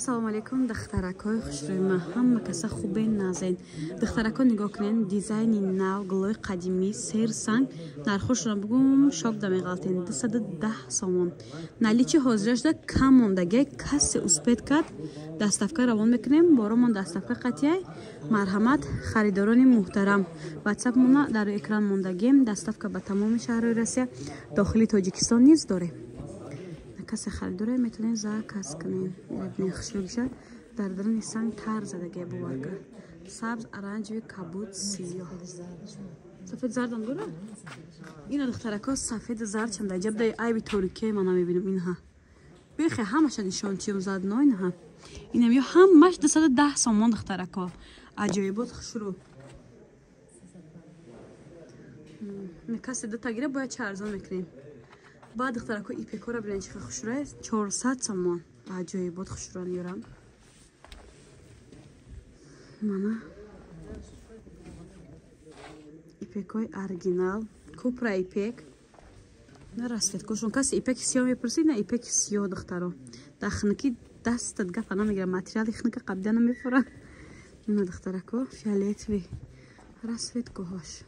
السلام علیکم دخترکای خوشروی ما هم کسا خوبه نازین دخترکا نگاه کنین دیزاین نو گلوی قدیمی سیر سنگ نرخوش را بگم شاک دمی غلطین 210 سومون نالی چی حاضرش ده کم موندگی کسی اسپید کد دستافکه روان میکنیم بارامون دستافکه قطعی مرحمت خریداران محترم واتساپ مونا در اکران موندگیم دستافکه به تمام شهر روسیه داخلی تاجیکستان نیز داره کسی خریداره میتونین زرکس کنین میبینین خشلوگشه در درون سنگ تر زدگی بوارگه سبز ارنج و کبود سیاه سفید زرد هم داره این دخترکا سفید زرد چند عجب ده عیبی تاریکی ما نمیبینم اینها بیخی همش نشان چیم زد نه اینها اینم یا همش 210 سومون دخترکا عجایبات خشلو کسی دو تگیره باید چه ارزان میکنیم بعد دخترکو ایپیکو را برین چقدر خوش روی 400 سومون عجایبات خوش رو نیارم مانا ایپیکوی ارگینال کوپرا ایپیک نه راستید کشون کسی ایپیک سیاه میپرسید نه ایپیک سیاه دخترو در خنکی دستت گفت نمیگیره ماتریالی خنک قبضه نمیفوره نه دخترکو فیالیت وی راستید کوهاش